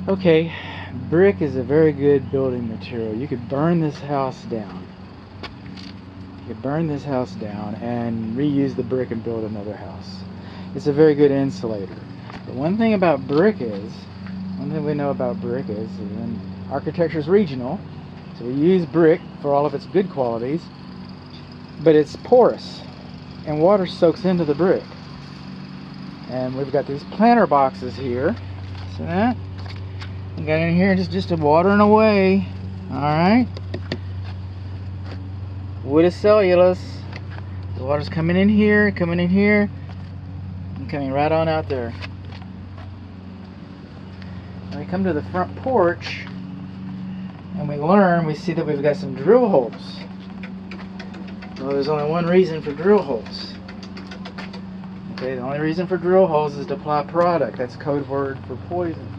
Okay, brick is a very good building material. You could burn this house down. You could burn this house down and reuse the brick and build another house. It's a very good insulator. But one thing we know about brick is, and architecture is regional, so we use brick for all of its good qualities, but it's porous, and water soaks into the brick. And we've got these planter boxes here. See that? We got in here just watering away. Alright. Wood is cellulose. The water's coming in here, and coming right on out there. And we come to the front porch, and we see that we've got some drill holes. Well, there's only one reason for drill holes. Okay, the only reason for drill holes is to apply product. That's code word for poison.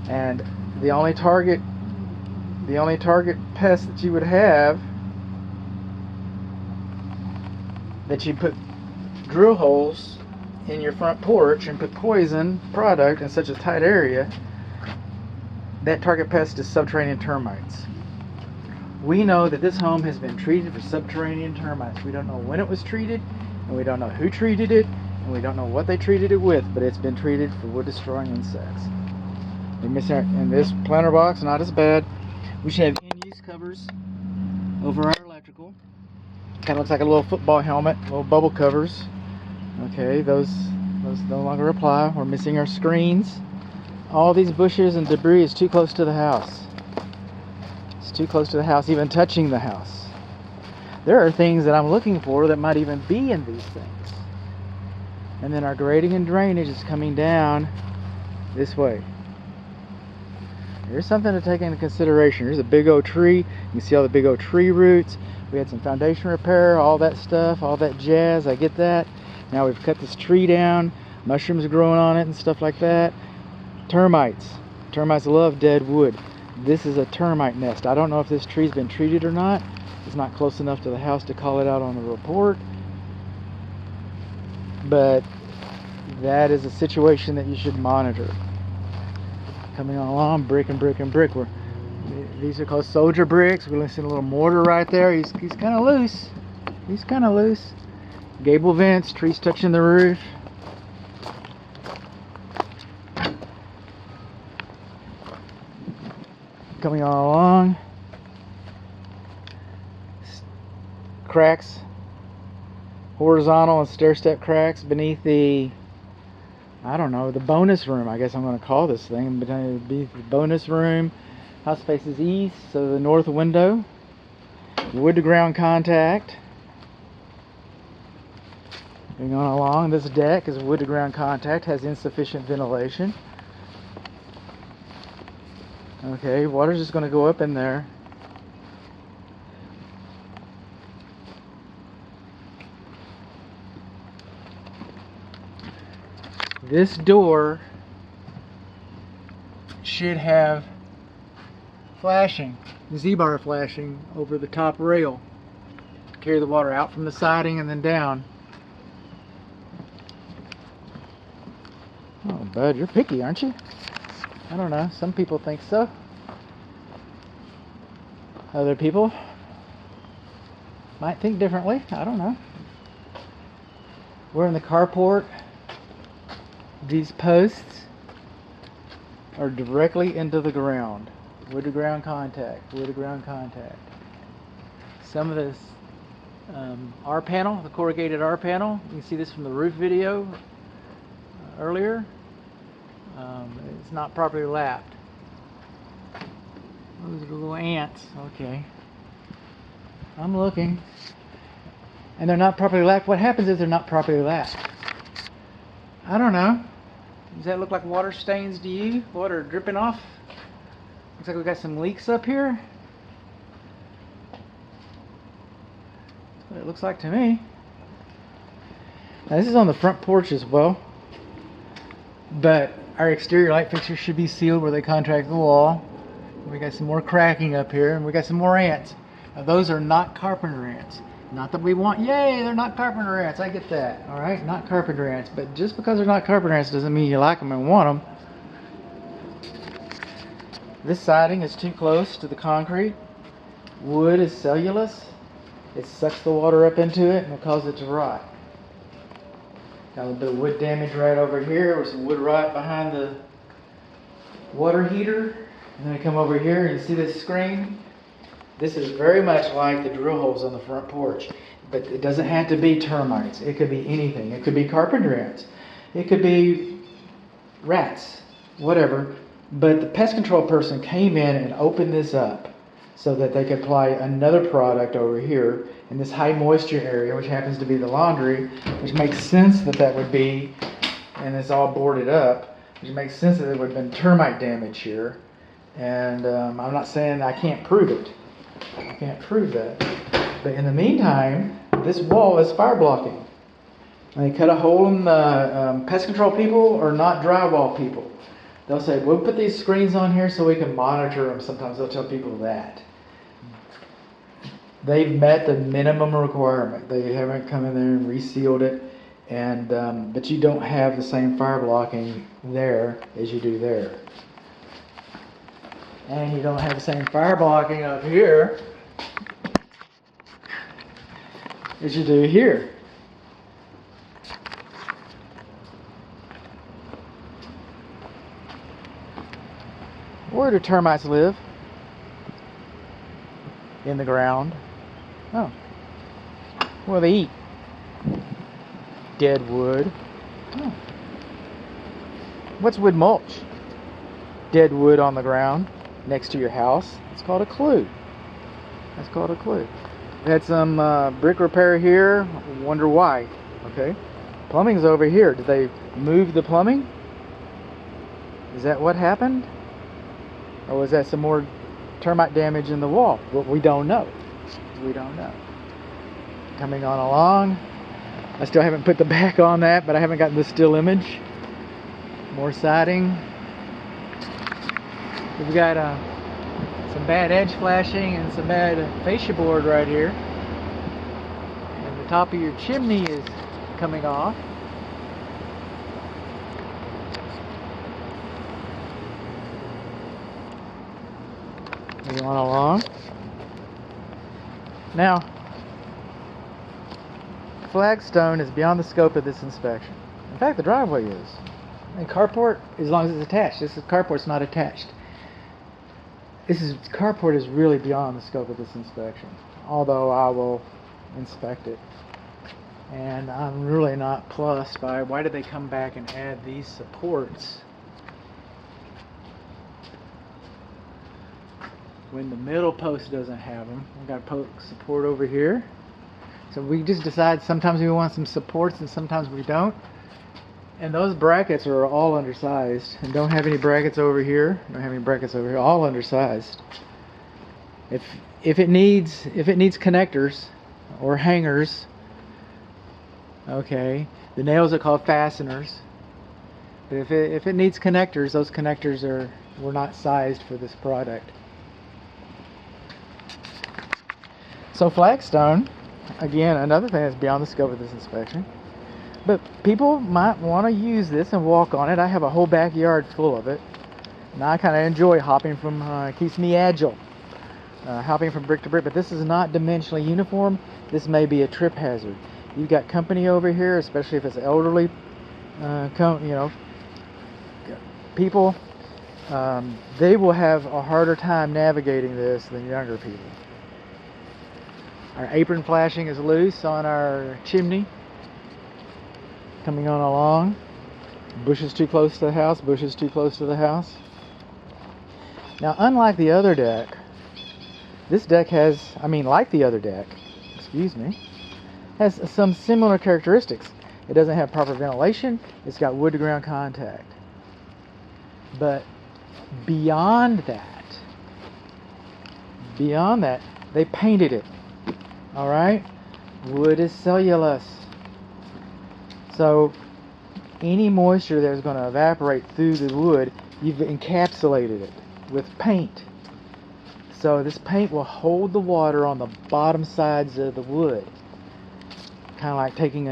And the only target pest that you would have, that you put drill holes in your front porch and put poison product in such a tight area, that target pest is subterranean termites. We know that this home has been treated for subterranean termites. We don't know when it was treated, and we don't know who treated it, and we don't know what they treated it with, but it's been treated for wood-destroying insects. And this planter box, not as bad. We should have in-use covers over our electrical. Kind of looks like a little football helmet, little bubble covers. Okay, those no longer apply. We're missing our screens. All these bushes and debris is too close to the house. It's too close to the house, even touching the house. There are things that I'm looking for that might even be in these things. And then our grading and drainage is coming down this way. Here's something to take into consideration. Here's a big old tree. You can see all the big old tree roots. We had some foundation repair, all that stuff, all that jazz. I get that. Now we've cut this tree down. Mushrooms are growing on it and stuff like that. Termites. Termites love dead wood. This is a termite nest. I don't know if this tree's been treated or not. It's not close enough to the house to call it out on the report. But that is a situation that you should monitor. Coming on along, brick and brick and brick. These are called soldier bricks. We're seeing a little mortar right there. He's kind of loose. He's kind of loose. Gable vents, trees touching the roof. Coming on along. Cracks. Horizontal and stair-step cracks beneath the, I don't know, the bonus room, I guess I'm going to call this thing. But it'd be the bonus room. House faces east, so the north window. Wood to ground contact. Going on along, this deck is wood to ground contact, has insufficient ventilation. Okay, water's just going to go up in there. This door should have flashing, Z-bar flashing over the top rail to carry the water out from the siding and then down. Oh, bud, you're picky, aren't you? I don't know. Some people think so. Other people might think differently. I don't know. We're in the carport. These posts are directly into the ground. Wood to ground contact. Wood to ground contact. Some of this R panel, the corrugated R panel, you can see this from the roof video earlier. It's not properly lapped. Those are the little ants. Okay. I'm looking. And they're not properly lapped. What happens is they're not properly lapped? I don't know. Does that look like water stains to you? Water dripping off? Looks like we got some leaks up here. That's what it looks like to me. Now this is on the front porch as well. But our exterior light fixtures should be sealed where they contact the wall. We got some more cracking up here, and we got some more ants. Now those are not carpenter ants. Not that we want, yay, they're not carpenter ants. I get that, all right? Not carpenter ants. But just because they're not carpenter ants doesn't mean you like them and want them. This siding is too close to the concrete. Wood is cellulose. It sucks the water up into it and it causes it to rot. Got a little bit of wood damage right over here with some wood rot behind the water heater. And then we come over here and you see this screen. This is very much like the drill holes on the front porch. But it doesn't have to be termites. It could be anything. It could be carpenter ants. It could be rats. Whatever. But the pest control person came in and opened this up so that they could apply another product over here in this high moisture area, which happens to be the laundry, which makes sense that that would be, and it's all boarded up, which makes sense that there would have been termite damage here. And I'm not saying I can't prove it. I can't prove that. But in the meantime, this wall is fire blocking. And they cut a hole in the pest control people are not drywall people. They'll say, we'll put these screens on here so we can monitor them. Sometimes they'll tell people that. They've met the minimum requirement. They haven't come in there and resealed it. And but you don't have the same fire blocking there as you do there. And you don't have the same fire blocking up here as you do here. Where do termites live? In the ground. Oh. Well, they eat dead wood. Oh. What's wood mulch? Dead wood on the ground next to your house. It's called a clue. That's called a clue. We had some brick repair here. Wonder why. Okay. Plumbing's over here. Did they move the plumbing? Is that what happened? Or was that some more termite damage in the wall? Well, we don't know. We don't know. Coming on along. I still haven't put the back on that, but I haven't gotten the still image. More siding. We've got some bad edge flashing and some bad fascia board right here. And the top of your chimney is coming off. Moving on along. Now, flagstone is beyond the scope of this inspection. In fact, the driveway is. And carport, as long as it's attached. This is carport's not attached. Carport is really beyond the scope of this inspection. Although I will inspect it. And I'm really not plussed by why did they come back and add these supports when the middle post doesn't have them. We've got a support over here. So we just decide sometimes we want some supports and sometimes we don't. And those brackets are all undersized and don't have any brackets over here. Don't have any brackets over here. All undersized. If it needs connectors or hangers, okay, the nails are called fasteners. But if it needs connectors, those connectors were not sized for this product. So flagstone, again, another thing that's beyond the scope of this inspection. But people might want to use this and walk on it. I have a whole backyard full of it. And I kind of enjoy hopping from, keeps me agile. Hopping from brick to brick. But this is not dimensionally uniform. This may be a trip hazard. You've got company over here, especially if it's elderly, people. They will have a harder time navigating this than younger people. Our apron flashing is loose on our chimney. Coming on along. Bushes too close to the house, bushes too close to the house. Now, unlike the other deck, this deck has, like the other deck, has some similar characteristics. It doesn't have proper ventilation, it's got wood to ground contact. But beyond that, they painted it. Alright? Wood is cellulose. So any moisture that's going to evaporate through the wood, you've encapsulated it with paint. So this paint will hold the water on the bottom sides of the wood. kind of like taking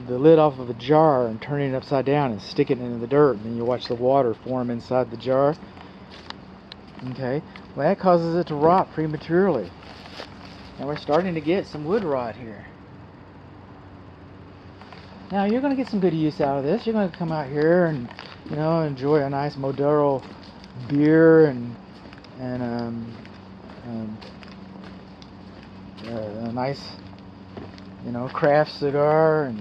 the lid off of a jar and turning it upside down and sticking it into the dirt, and then you watch the water form inside the jar. Okay, well, that causes it to rot prematurely. And we're starting to get some wood rot here. Now you're going to get some good use out of this. You're going to come out here and, you know, enjoy a nice Modelo beer and a nice, you know, craft cigar, and,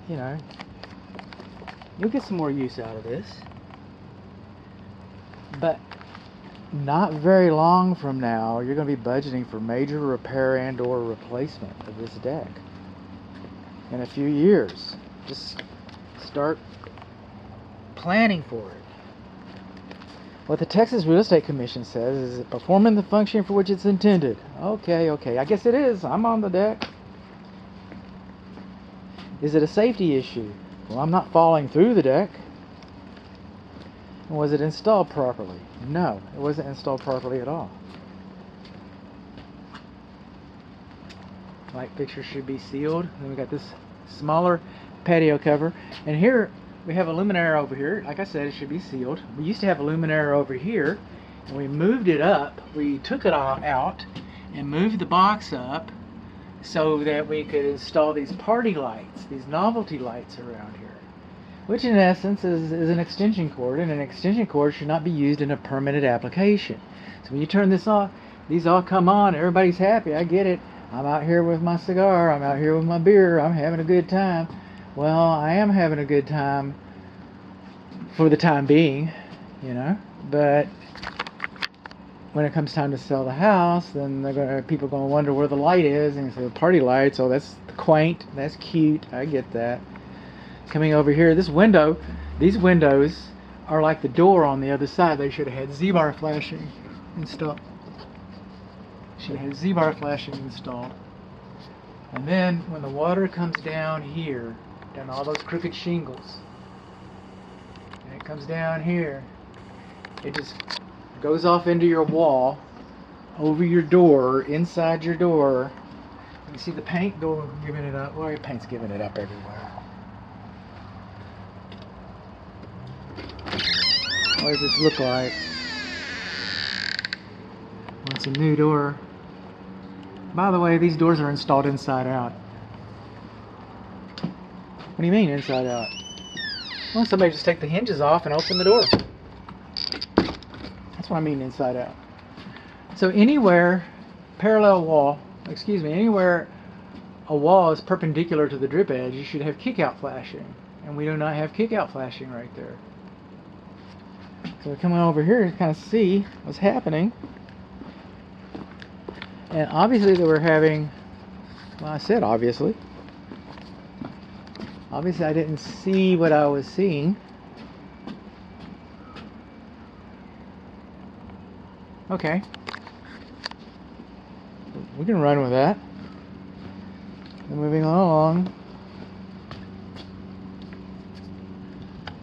you know, you'll get some more use out of this. But not very long from now, you're going to be budgeting for major repair and or replacement of this deck. In a few years, just start planning for it. What the Texas Real Estate Commission says is it performing the function for which it's intended. Okay, I guess it is. I'm on the deck. Is it a safety issue? Well, I'm not falling through the deck. Was it installed properly? No, it wasn't installed properly at all. Light fixture should be sealed. Then we got this smaller patio cover, and here we have a luminaire over here. Like I said, it should be sealed. We used to have a luminaire over here, and we moved it up. We took it all out and moved the box up so that we could install these party lights, these novelty lights around here, which in essence is an extension cord, and an extension cord should not be used in a permanent application. So when you turn this off, these all come on, everybody's happy. I get it. I'm out here with my cigar, I'm out here with my beer, I'm having a good time. Well, I am having a good time for the time being, you know, but when it comes time to sell the house, then people are going to wonder where the light is, and say, party lights, oh, that's quaint, that's cute, I get that. Coming over here, these windows are like the door on the other side. They should have had Z-bar flashing installed. And then when the water comes down here, down all those crooked shingles, and it comes down here, it just goes off into your wall, over your door, inside your door. You see the paint giving it up. Well, your paint's giving it up everywhere. What does this look like? Well, it's a new door. By the way, these doors are installed inside out. What do you mean inside out? Well, somebody just take the hinges off and open the door. That's what I mean inside out. So anywhere anywhere a wall is perpendicular to the drip edge, you should have kick-out flashing. And we do not have kick-out flashing right there. So we're coming over here to kind of see what's happening. And obviously they were having, well, I said obviously. Obviously I didn't see what I was seeing. Okay. We can run with that. And moving along.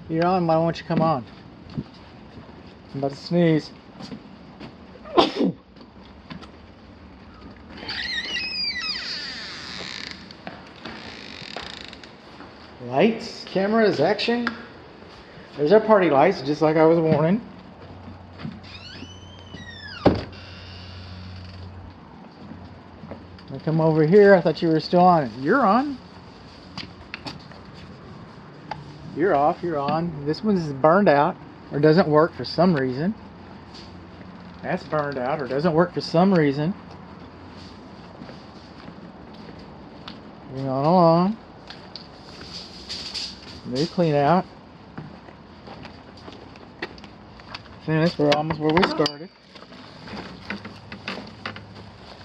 You're on, why won't you come on? I'm about to sneeze. Lights, cameras, action. There's our party lights, just like I was warning. I come over here, I thought you were still on. You're on. You're off, you're on. This one's burned out, or doesn't work for some reason. That's burned out, or doesn't work for some reason. Moving on along. They clean out. Finish. We're almost where we started.